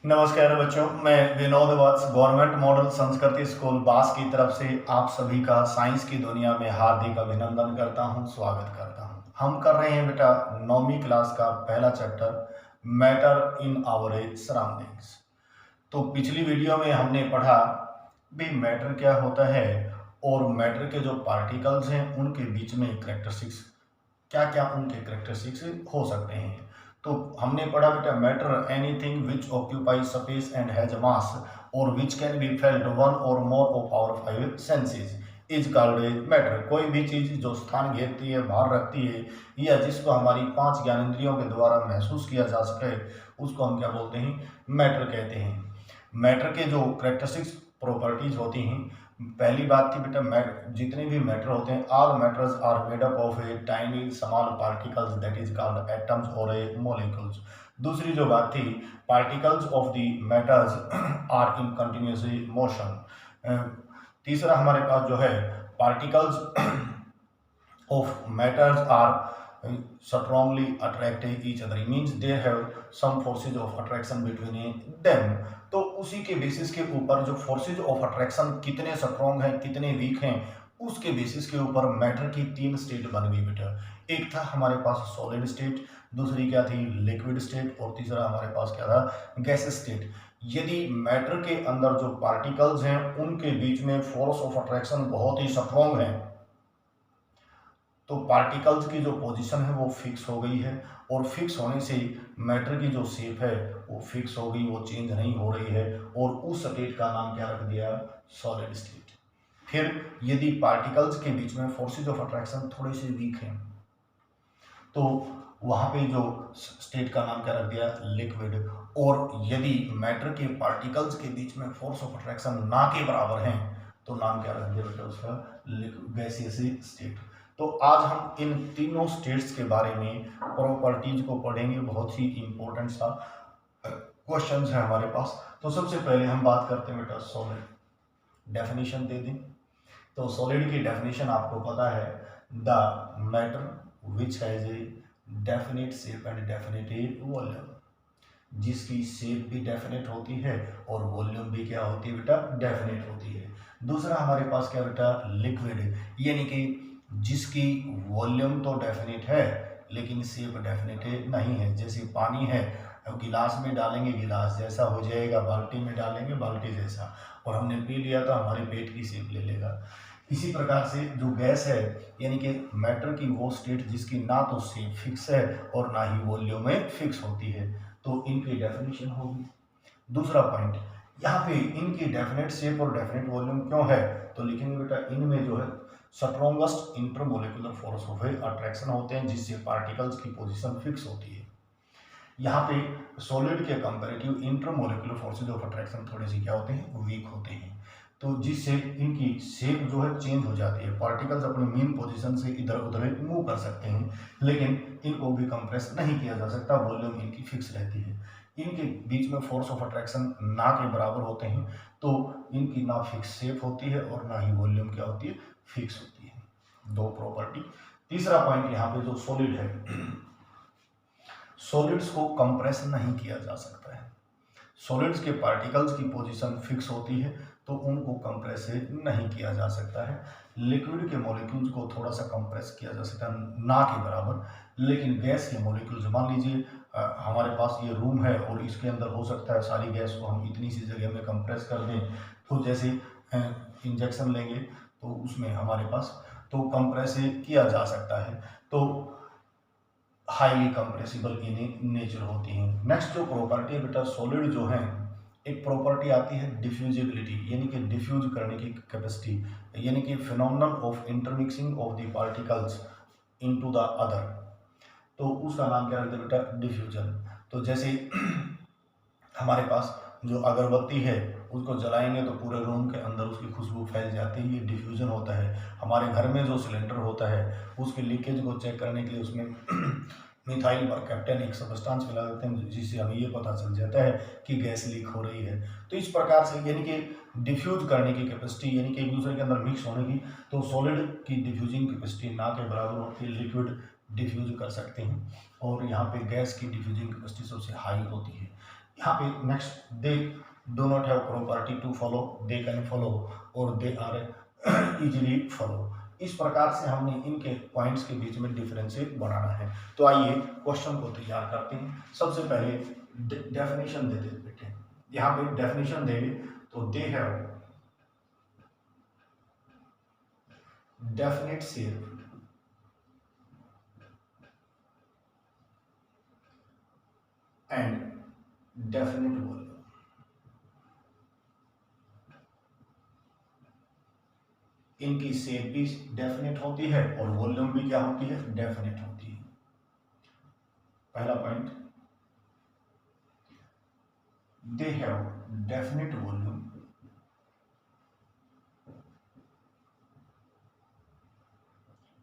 नमस्कार बच्चों, मैं विनोद वत्स गवर्नमेंट मॉडल संस्कृति स्कूल बास की तरफ से आप सभी का साइंस की दुनिया में हार्दिक अभिनंदन करता हूं, स्वागत करता हूं। हम कर रहे हैं बेटा 9वीं क्लास का पहला chapter matter in our surroundings. तो पिछली वीडियो में हमने पढ़ा भी मैटर क्या होता है और मैटर के जो पार्टिकल्स हैं उनके बीच में कैरेक्टरिस्टिक्स क्या क्या उनके कैरेक्टरिस्टिक्स हो सकते हैं। तो हमने पढ़ा बेटा matter anything which occupy space and has mass और which can be felt one और more of our five senses is called a matter. कोई भी चीज जो स्थान घेरती है, भार रखती है या जिसको हमारी 5 ज्ञानेंद्रियों के द्वारा महसूस किया जा सके उसको हम क्या बोलते हैं, मैटर कहते हैं। मैटर के जो कैरेक्टरिस्टिक्स प्रॉपर्टीज होती हैं, पहली बात थी बेटा जितने भी मैटर होते हैं all matters are made up of a tiny small particles that is called atoms और ए मॉलिक्यूल्स। दूसरी जो बात थी particles of the matters are in continuous motion. तीसरा हमारे पास जो है particles of matters are strongly attract each other, means they have some forces of attraction between them। तो उसी के बेसिस के ऊपर जो फोर्सेज ऑफ अट्रैक्शन कितने स्ट्रॉन्ग हैं कितने वीक हैं उसके बेसिस के ऊपर मैटर की 3 स्टेट बन गई बेटा। एक था हमारे पास सॉलिड स्टेट, दूसरी क्या थी लिक्विड स्टेट और तीसरा हमारे पास क्या था गैस स्टेट। यदि मैटर के अंदर जो पार्टिकल्स हैं उनके बीच में फोर्स ऑफ अट्रैक्शन बहुत ही स्ट्रॉन्ग है तो पार्टिकल्स की जो पोजीशन है वो फिक्स हो गई है और फिक्स होने से मैटर की जो शेप है वो फिक्स हो गई, वो चेंज नहीं हो रही है और उस स्टेट का नाम क्या रख दिया, सॉलिड स्टेट। फिर यदि पार्टिकल्स के बीच में फोर्सेज ऑफ अट्रैक्शन थोड़े से वीक हैं तो वहां पे जो स्टेट का नाम क्या रख दिया, लिक्विड। और यदि मैटर के पार्टिकल्स के बीच में फोर्स ऑफ अट्रैक्शन ना के बराबर हैं तो नाम क्या रख दिया बेटा उसका, गैसियस स्टेट। तो आज हम इन तीनों स्टेट्स के बारे में प्रॉपर्टीज को पढ़ेंगे, बहुत ही इंपॉर्टेंट सा क्वेश्चंस है हमारे पास। तो सबसे पहले हम बात करते हैं बेटा सॉलिड, डेफिनेशन दे दें। तो सॉलिड की डेफिनेशन आपको पता है, the matter which has a definite shape and definite volume, जिसकी शेप भी डेफिनेट होती है और वॉल्यूम भी क्या होती है बेटा, डेफिनेट होती है। दूसरा हमारे पास क्या बेटा, लिक्विड, यानी कि जिसकी वॉल्यूम तो डेफिनेट है लेकिन शेप डेफिनेट नहीं है। जैसे पानी है, अब गिलास में डालेंगे गिलास जैसा हो जाएगा, बाल्टी में डालेंगे बाल्टी जैसा, और हमने पी लिया तो हमारे पेट की शेप ले लेगा। इसी प्रकार से जो गैस है यानी कि मैटर की वो स्टेट जिसकी ना तो शेप फिक्स है और ना ही वॉल्यूम में फिक्स होती है, तो इनकी डेफिनेशन होगी। दूसरा पॉइंट, यहाँ पे इनकी डेफिनेट शेप और डेफिनेट वॉल्यूम क्यों है, तो लिखेंगे बेटा इनमें जो है strongest intermolecular force of attraction होते हैं जिससे पार्टिकल्स की पोजीशन फिक्स होती है। यहाँ पे सॉलिड के comparative intermolecular forces of attraction थोड़े से क्या होते हैं, वीक होते हैं, तो जिससे इनकी शेप जो है चेंज हो जाती है। पार्टिकल्स अपने मेन पोजीशन से इधर उधर मूव कर सकते हैं लेकिन इनको भी कंप्रेस नहीं किया जा सकता, वॉल्यूम इनकी फिक्स रहती है। इनके बीच में फोर्स ऑफ अट्रैक्शन ना के बराबर होते हैं तो इनकी ना फिक्स शेप होती है और ना ही वॉल्यूम क्या होती है, फिक्स होती है। दो प्रॉपर्टी। तीसरा पॉइंट यहाँ पे जो सॉलिड है, सॉलिड्स को कंप्रेस नहीं किया जा सकता है। सॉलिड्स के पार्टिकल्स की पोजीशन फिक्स होती है तो उनको कंप्रेस नहीं किया जा सकता है। लिक्विड के मॉलिक्यूल्स को थोड़ा सा कंप्रेस किया जा सकता है, ना के बराबर, लेकिन गैस के मॉलिक्यूल्स, मान लीजिए हमारे पास ये रूम है और इसके अंदर हो सकता है सारी गैस को हम इतनी सी जगह में कंप्रेस कर दें, तो जैसे इंजेक्शन लेंगे तो उसमें हमारे पास तो कंप्रेस किया जा सकता है, तो हाईली कंप्रेसिबल इन नेचर होती हैं। नेक्स्ट जो प्रॉपर्टी है बेटा सॉलिड जो है, एक प्रॉपर्टी आती है डिफ्यूजिबिलिटी, यानी कि डिफ्यूज करने की कैपेसिटी, यानी कि phenomenon of intermixing of the particles into the other, तो उसका नाम क्या रहता है बेटा, डिफ्यूजन। तो जैसे हमारे पास जो अगरबत्ती है उसको जलाएंगे तो पूरे रूम के अंदर उसकी खुशबू फैल जाती है, ये डिफ्यूजन होता है। हमारे घर में जो सिलेंडर होता है उसके लीकेज को चेक करने के लिए उसमें मिथाइल परकैप्टेन एक सब्सटेंस मिला देते हैं जिससे हमें ये पता चल जाता है कि गैस लीक हो रही है। तो इस प्रकार से यानी कि डिफ्यूज करने की कैपेसिटी, यानी कि एक दूसरे के अंदर मिक्स होने की, तो सॉलिड की डिफ्यूजिंग कैपेसिटी ना के बराबर होती है, लिक्विड डिफ्यूज कर सकते हैं, और यहाँ पे गैस की डिफ्यूजिंग कैपेसिटी सबसे हाई होती है। यहाँ पे next, they do not have property to follow, they can follow, और दे आर इजीली फॉलो। इस प्रकार से हमने इनके पॉइंट्स के बीच में डिफरेंशिएट बनाना है। तो आइए क्वेश्चन को तैयार करते हैं। सबसे पहले डेफिनेशन दे दे बेटे। यहाँ पे डेफिनेशन देंगे तो they have definite shape and definite volume. इनकी शेप भी डेफिनेट होती है और वॉल्यूम भी क्या होती है, डेफिनेट होती है। पहला point, they have definite volume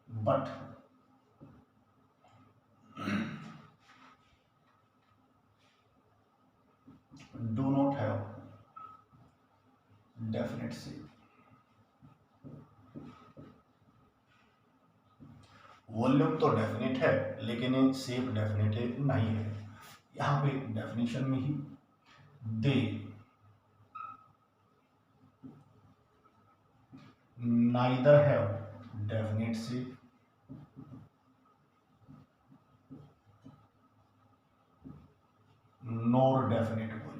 but do not have definite shape। Volume तो डेफिनेट है लेकिन शेप डेफिनेट नहीं है। यहाँ पे डेफिनेशन में ही they neither have definite shape nor definite volume.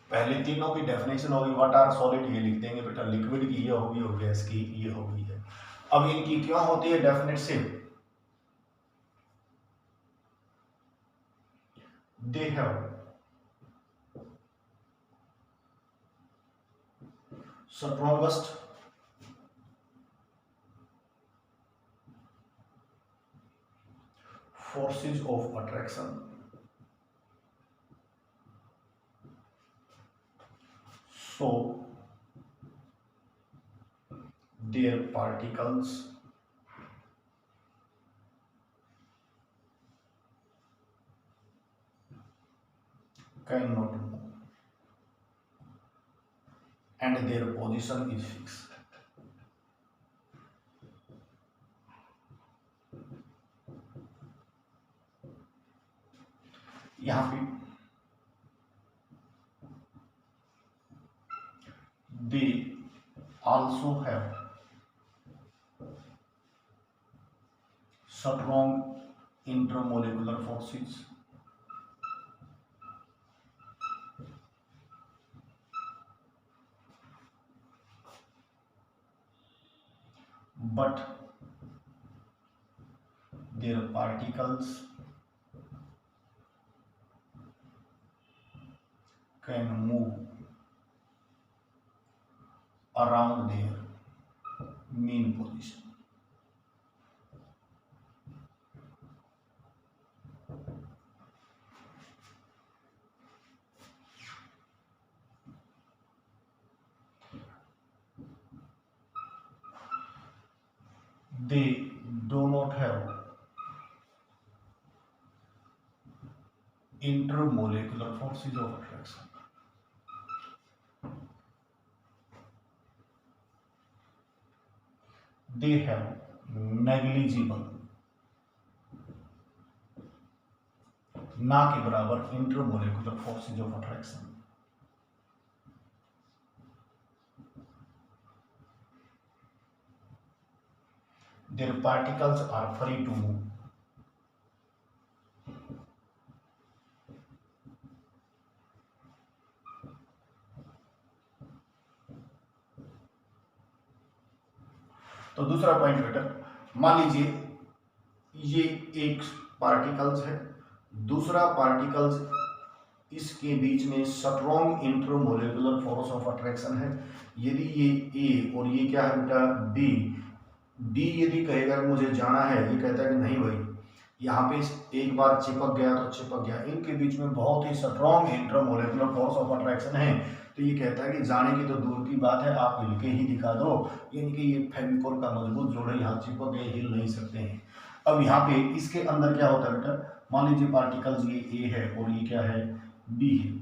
पहले तीनों की डेफिनेशन होगी, व्हाट आर सॉलिड ये लिख देंगे बेटा, लिक्विड की ये होगी और गैस की ये होगी है। अब इनकी क्यों होती है definite shape, they have strongest forces of attraction, so their particles cannot move and their position is fixed। यहाँ पे they also have strong intermolecular forces but their particles can move around their mean position। They do not have intermolecular forces of attraction। They have negligible, ना के बराबर intermolecular forces of attraction. Their particles are free to move। तो दूसरा point बेटा, मान लीजिए ये एक पार्टिकल्स है, दूसरा पार्टिकल्स, इसके बीच में स्ट्रॉन्ग इंटरमोलेकुलर फोर्स ऑफ अट्रैक्शन है। यदि ये ए और ये क्या है बेटा, बी, डी यदि कहेगा कि मुझे जाना है, ये कहता है कि नहीं भाई, यहाँ पे एक बार चिपक गया तो चिपक गया। इनके बीच में बहुत ही स्ट्रॉन्ग इंटरमोलेकुलर फोर्स ऑफ अट्रैक्शन है, तो ये कहता है कि जाने की तो दूर की बात है, आप हिल के ही दिखा दो। यानी कि ये फेविकोल का मजबूत जोड़ है, यहाँ चिपक गए, हिल नहीं सकते हैं। अब यहाँ पे इसके अंदर क्या होता है बेटा, मान लीजिए पार्टिकल्स ये ए है और ये क्या है, बी है।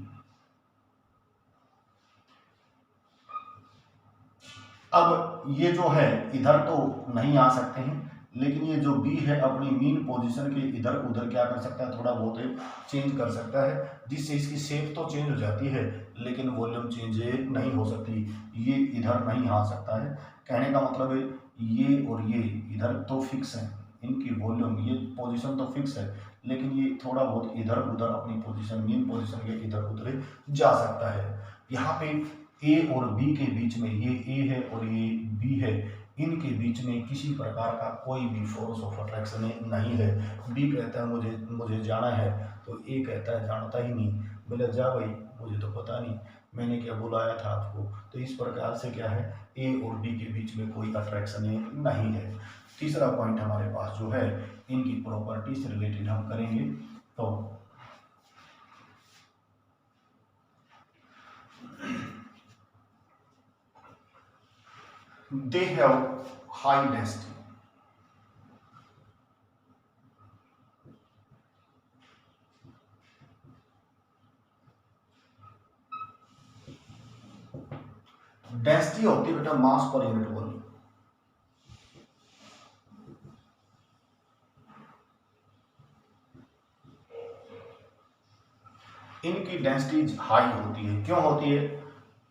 अब ये जो है इधर तो नहीं आ सकते हैं, लेकिन ये जो बी है अपनी मीन पोजीशन के इधर उधर क्या कर सकता है, थोड़ा बहुत चेंज कर सकता है, जिससे इसकी शेप तो चेंज हो जाती है लेकिन वॉल्यूम चेंज नहीं हो सकती। ये इधर नहीं आ सकता है। कहने का मतलब है ये और ये इधर तो फिक्स है, इनकी वॉल्यूम ये पोजीशन तो फिक्स है, लेकिन ये थोड़ा बहुत इधर उधर अपनी पोजीशन मीन पोजीशन के इधर उधर जा सकता है। यहाँ पे ए और बी के बीच में, ये ए है और ये बी है, इनके बीच में किसी प्रकार का कोई भी फोर्स ऑफ अट्रैक्शन नहीं है। बी कहता है मुझे मुझे जाना है, तो ए कहता है जानता ही नहीं। बोले जा भाई, मुझे तो पता नहीं, मैंने क्या बुलाया था आपको। तो इस प्रकार से क्या है, ए और बी के बीच में कोई अट्रैक्शन नहीं है। तीसरा पॉइंट हमारे पास जो है इनकी प्रॉपर्टी से रिलेटेड हम करेंगे। तो they have high density. Density होती है बेटा मास पर यूनिट वॉल्यूम। इनकी डेंसिटी हाई होती है। क्यों होती है?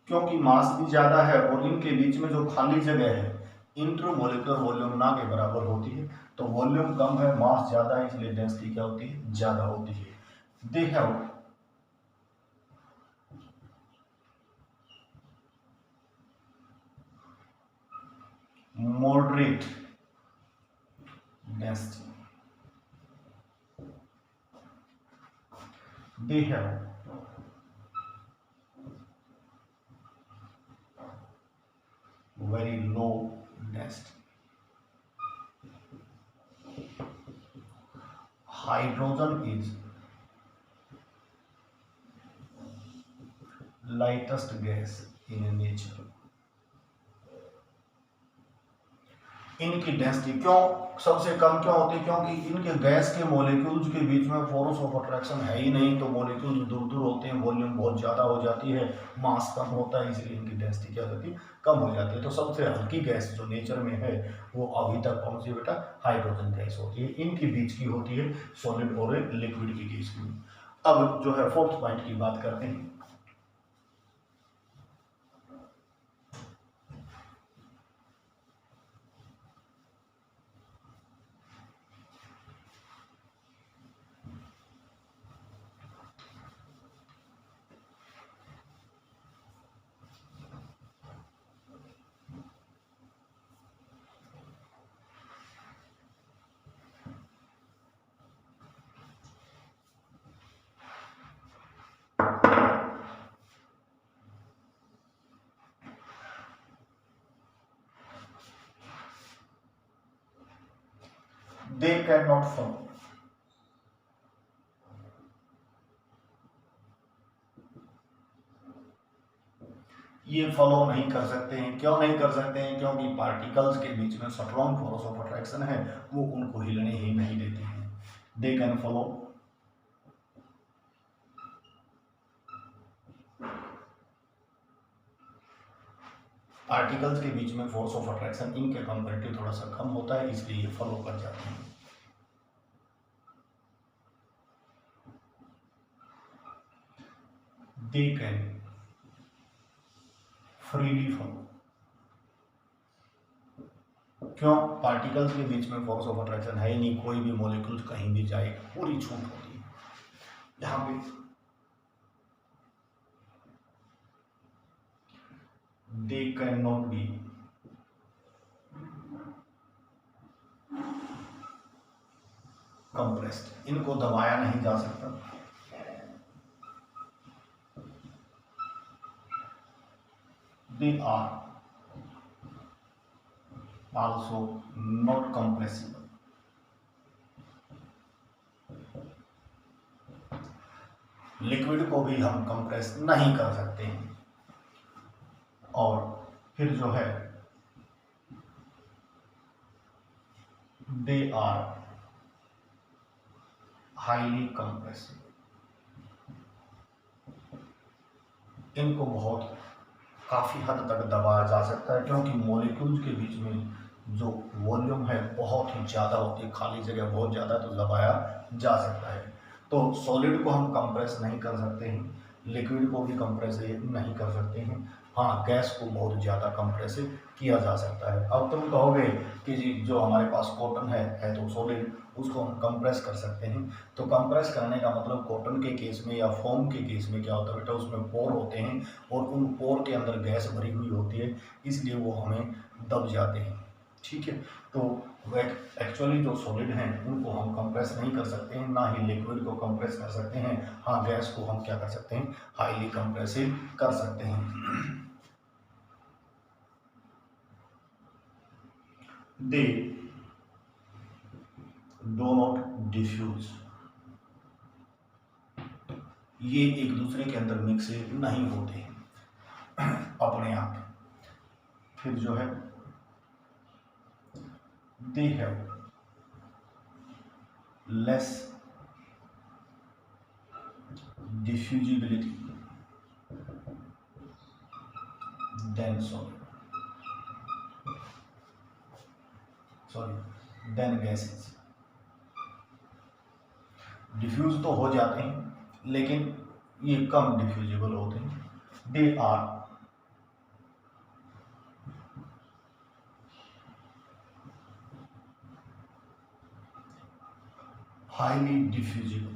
क्योंकि मास भी ज्यादा है और इनके बीच में जो खाली जगह है इंटरमोलिकुलर वॉल्यूम ना के बराबर होती है। तो वॉल्यूम कम है, मास ज्यादा है, इसलिए डेंसिटी क्या होती है, ज्यादा होती है। They have moderate density. They have very low density. Hydrogen is lightest gas in nature. इनकी डेंसिटी क्यों सबसे कम क्यों होती है? क्योंकि इनके गैस के मॉलिक्यूल्स के बीच में फोर्स ऑफ अट्रैक्शन है ही नहीं, तो मॉलिक्यूल्स दूर दूर होते हैं, वॉल्यूम बहुत ज़्यादा हो जाती है, मास कम होता है, इसलिए इनकी डेंसिटी क्या होती है, कम हो जाती है। तो सबसे हल्की गैस जो नेचर में है वो अभी तक कौन सी बेटा, हाइड्रोजन गैस होती है। इनके बीच की होती है सॉलिड और लिक्विड की गैस की। अब जो है फोर्थ पॉइंट की बात करते हैं। They cannot form। ये फॉलो नहीं कर सकते हैं। क्यों नहीं कर सकते हैं? क्योंकि पार्टिकल्स के बीच में स्ट्रॉन्ग फोर्स ऑफ अट्रैक्शन है, वो उनको हिलने ही नहीं देते हैं। दे कैन फॉलो पार्टिकल्स के बीच में फोर्स ऑफ अट्रैक्शन इनके कंपेरेटिव थोड़ा सा कम होता है, इसलिए ये फॉलो कर जाते हैं। They can freely follow. क्यों? पार्टिकल्स के बीच में फोर्स ऑफ अट्रैक्शन है ही नहीं, कोई भी मॉलिक्यूल कहीं भी जाए पूरी छूट होती है। यहाँ पे they cannot be compressed, इनको दबाया नहीं जा सकता। they are also not compressible। Liquid को भी हम कंप्रेस नहीं कर सकते हैं। और फिर जो है दे आर हाईली कंप्रेसिबल, इनको बहुत काफी हद तक दबाया जा सकता है, क्योंकि मॉलिक्यूल्स के बीच में जो वॉल्यूम है बहुत ही ज़्यादा होती है, खाली जगह बहुत ज़्यादा, तो दबाया जा सकता है। तो सॉलिड को हम कंप्रेस नहीं कर सकते हैं, लिक्विड को भी कंप्रेस नहीं कर सकते हैं। हाँ, गैस को बहुत ज़्यादा कंप्रेस किया जा सकता है। अब तुम कहोगे कि जी जो हमारे पास कॉटन है तो सॉलिड, उसको हम कंप्रेस कर सकते हैं। तो कंप्रेस करने का मतलब कॉटन के केस में या फोम के केस में क्या होता है बेटा, उसमें पोर होते हैं और उन पोर के अंदर गैस भरी हुई होती है, इसलिए वो हमें दब जाते हैं। ठीक है, तो एक्चुअली जो सॉलिड हैं उनको हम कंप्रेस नहीं कर सकते हैं, ना ही लिक्विड को कंप्रेस कर सकते हैं। हाँ, गैस को हम क्या कर सकते हैं, हाईली कंप्रेसिव कर सकते हैं। दे डो नॉट डिफ्यूज, ये एक दूसरे के अंदर मिक्स नहीं होते हैं अपने आप। फिर जो है they have less diffusibility than than gases। Diffuse तो हो जाते हैं लेकिन ये कम डिफ्यूजिबल होते हैं। दे आर हाईली डिफ्यूजिबल,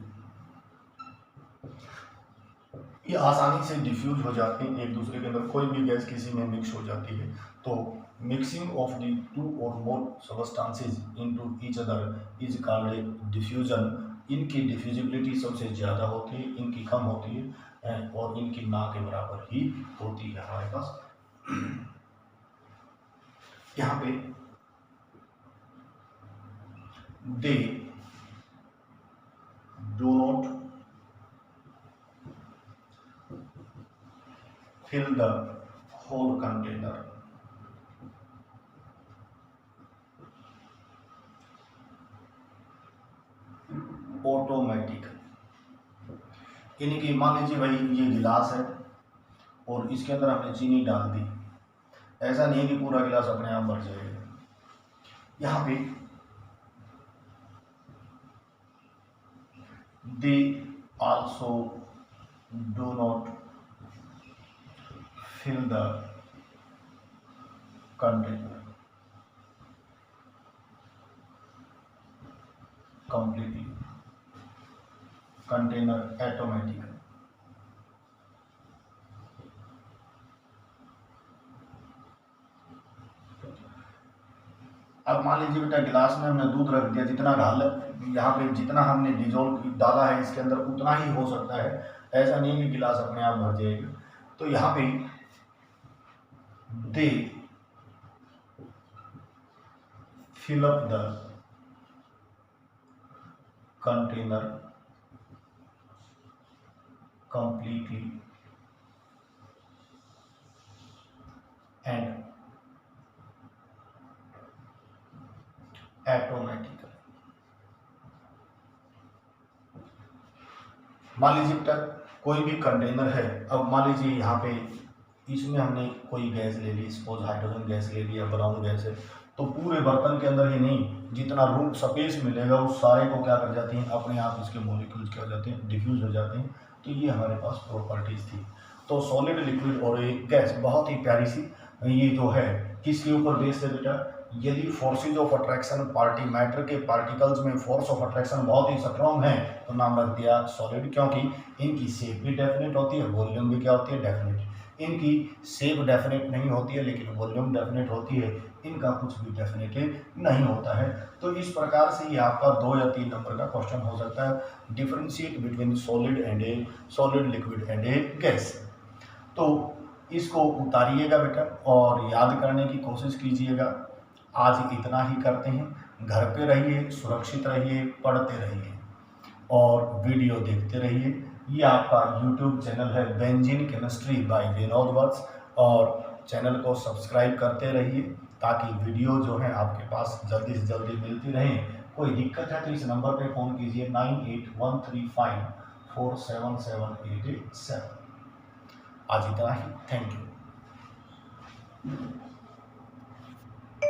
ये आसानी से डिफ्यूज हो जाते हैं एक दूसरे के अंदर। कोई भी गैस किसी में मिक्स हो जाती है तो मिक्सिंग ऑफ द टू और more substances into each other is called diffusion. इनकी डिफ्यूजिबिलिटी सबसे ज़्यादा होती है, इनकी कम होती है और इनकी ना के बराबर ही होती है हमारे पास। यहाँ पे दे do not fill the whole container automatic. यानी कि मान लीजिए भाई ये गिलास है और इसके अंदर हमने चीनी डाल दी, ऐसा नहीं है कि पूरा गिलास अपने आप भर जाएगा। यहाँ पे they also do not fill the container completely, container automatic। अब मान लीजिए बेटा गिलास में हमने दूध रख दिया, जितना ढाल यहाँ पे जितना हमने डिजोल्व डाला है इसके अंदर उतना ही हो सकता है, ऐसा नहीं कि गिलास अपने आप भर जाएगा। तो यहाँ पे दे fill up the container completely and automatically। मान लीजिए बेटा कोई भी कंटेनर है, अब मान लीजिए यहाँ पे इसमें हमने कोई गैस ले ली, सपोज हाइड्रोजन गैस ले लिया, ब्राउन गैस है, तो पूरे बर्तन के अंदर ही नहीं, जितना रूम स्पेस मिलेगा उस सारे को क्या कर जाती हैं, अपने आप इसके मॉलिक्यूल्स क्या हो जाते हैं, डिफ्यूज हो जाते हैं। तो ये हमारे पास प्रॉपर्टीज थी। तो सॉलिड, लिक्विड और एक गैस बहुत ही प्यारी सी ये जो है किसके ऊपर बेस्ड है बेटा, यदि forces of attraction party matter के पार्टिकल्स में फोर्स ऑफ अट्रैक्शन बहुत ही स्ट्रॉन्ग है तो नाम रख दिया सॉलिड, क्योंकि इनकी शेप भी डेफिनेट होती है, वॉल्यूम भी क्या होती है, डेफिनेट। इनकी शेप डेफिनेट नहीं होती है लेकिन वॉल्यूम डेफिनेट होती है, इनका कुछ भी डेफिनेट नहीं होता है। तो इस प्रकार से ये आपका 2 या 3 नंबर का क्वेश्चन हो सकता है, differentiate between solid and A solid, liquid and A gas. तो इसको उतारिएगा बेटा और याद करने की कोशिश कीजिएगा। आज इतना ही करते हैं, घर पे रहिए, सुरक्षित रहिए, पढ़ते रहिए और वीडियो देखते रहिए। ये आपका YouTube चैनल है बेंजीन केमिस्ट्री बाय विनोद वत्स, और चैनल को सब्सक्राइब करते रहिए ताकि वीडियो जो है आपके पास जल्दी से जल्दी मिलती रहे। कोई दिक्कत है तो इस नंबर पे फ़ोन कीजिए 9813547787। आज इतना ही, थैंक यू।